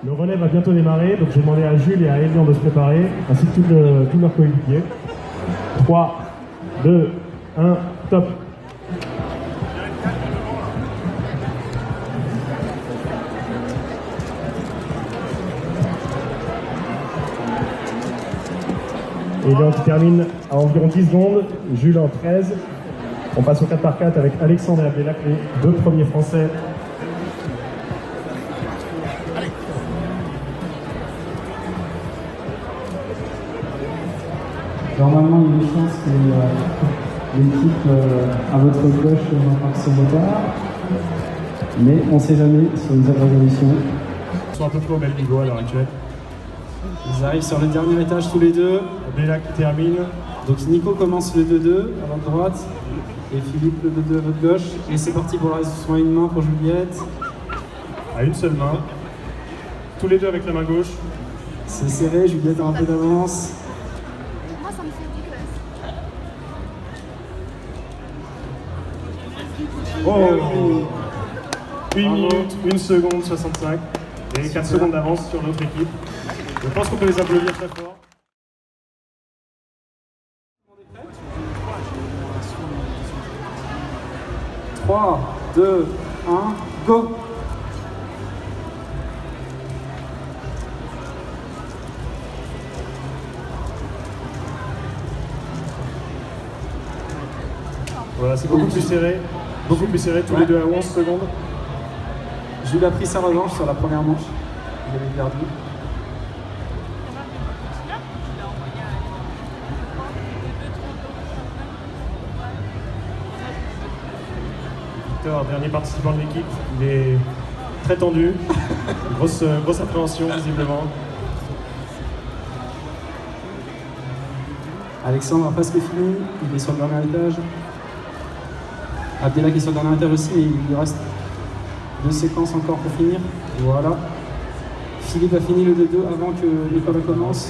Le relais va bientôt démarrer, donc je vais demander à Jules et à Elian de se préparer, ainsi que tous leurs coéquipiers. 3, 2, 1, top. Elian qui termine à environ 10 secondes, Jules en 13. On passe au 4x4 avec Alexandre et Abdelak, les deux premiers Français. Normalement, il y a une chance que l'équipe à votre gauche marque son retard, mais on ne sait jamais sur une autre résolution. Ils sont un peu plus au même niveau à l'heure actuelle. Ils arrivent sur le dernier étage tous les deux. Abdelak qui termine. Donc Nico commence le 2-2 à votre droite et Philippe le 2-2 à votre gauche. Et c'est parti pour la résolution à une main pour Juliette. À une seule main. Tous les deux avec la main gauche. C'est serré, Juliette a un peu d'avance. Moi, ça me fait dégueulasse. Oh, 1 minute, 1 seconde 65 et 4 secondes d'avance sur l'autre équipe. Je pense qu'on peut les applaudir très fort. « 3, 2, 1, go !» Voilà, c'est beaucoup plus serré. Beaucoup plus serré, tous les deux à 11 secondes. Jules a pris sa revanche sur la première manche. Il avait perdu. Victor, dernier participant de l'équipe, il est très tendu. Grosse appréhension visiblement. Alexandre a presque fini, il est sur le dernier étage. Abdelak est sur le dernier étage aussi, mais il lui reste 2 séquences encore pour finir. Voilà. Philippe a fini le 2-2 avant que Nicolas commence.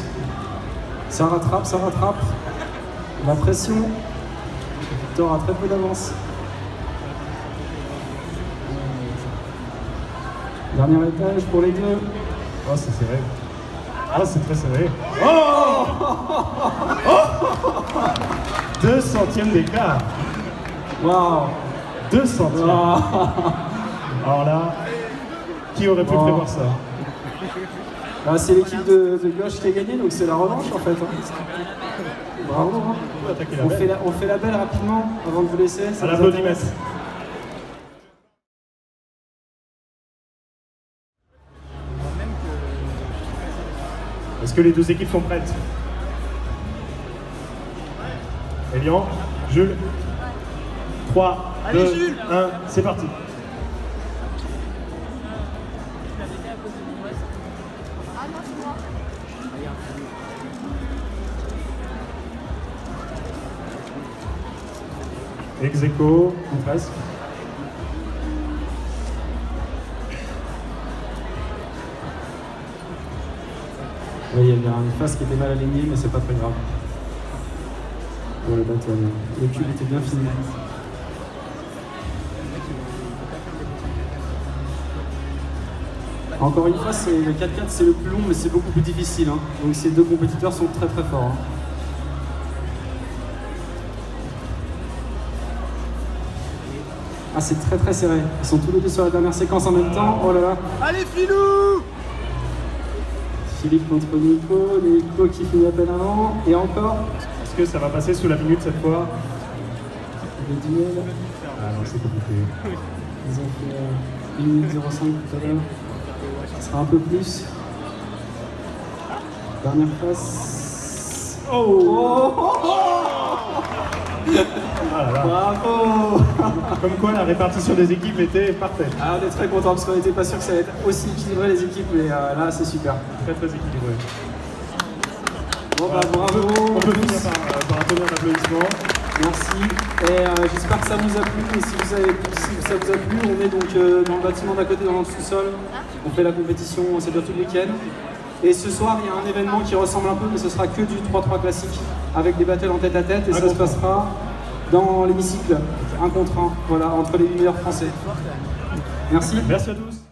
Ça rattrape, ça rattrape. La pression. Victor a très peu d'avance. Dernier étage pour les deux. Oh, c'est serré. Ah, c'est très serré. Oh, 2 centièmes d'écart. Waouh! 2 centièmes. Wow. Alors là, qui aurait pu prévoir ça? Bah, c'est l'équipe de gauche qui a gagné, donc c'est la revanche en fait. Bravo. On peut attaquer la On belle. fait la belle rapidement avant de vous laisser. À l'applaudimètre. Est-ce que les deux équipes sont prêtes? Elian, Jules, 3, 2, 1, c'est parti. Ah non, c'est moi. Ex aequo, ou presque. Oui, il y avait une face qui était mal alignée, mais c'est pas très grave. Pour le bâton, le cube était bien fini. Encore une fois, le 4x4 c'est le plus long, mais c'est beaucoup plus difficile. Hein. Donc ces deux compétiteurs sont très très forts. Hein. Ah, c'est très très serré. Ils sont tous les deux sur la dernière séquence en même temps. Oh là là. Allez, Filou! Philippe contre Nico qui finit à peine avant. Et encore. Est-ce que ça va passer sous la minute cette fois? Le duel. Ah non, c'est compliqué. Ils ont fait 1 minute 05 tout à l'heure. Ça sera un peu plus. Dernière face. Oh, Ah là là. bravo. Comme quoi la répartition des équipes était parfaite. Ah, on est très content parce qu'on n'était pas sûr que ça allait être aussi équilibré les équipes, mais là c'est super. Très très équilibré. Bon bah bravo. On peut finir par un tonnerre d'applaudissements. Merci. Et j'espère que ça vous a plu. Et si ça vous a plu, on est donc dans le bâtiment d'à côté, dans le sous-sol. On fait la compétition, c'est bien tout le week-end. Et ce soir, il y a un événement qui ressemble un peu, mais ce sera que du 3-3 classique, avec des battles en tête à tête, et ça se passera dans l'hémicycle, 1 contre 1, voilà, entre les 8 meilleurs français. Merci. Merci à tous.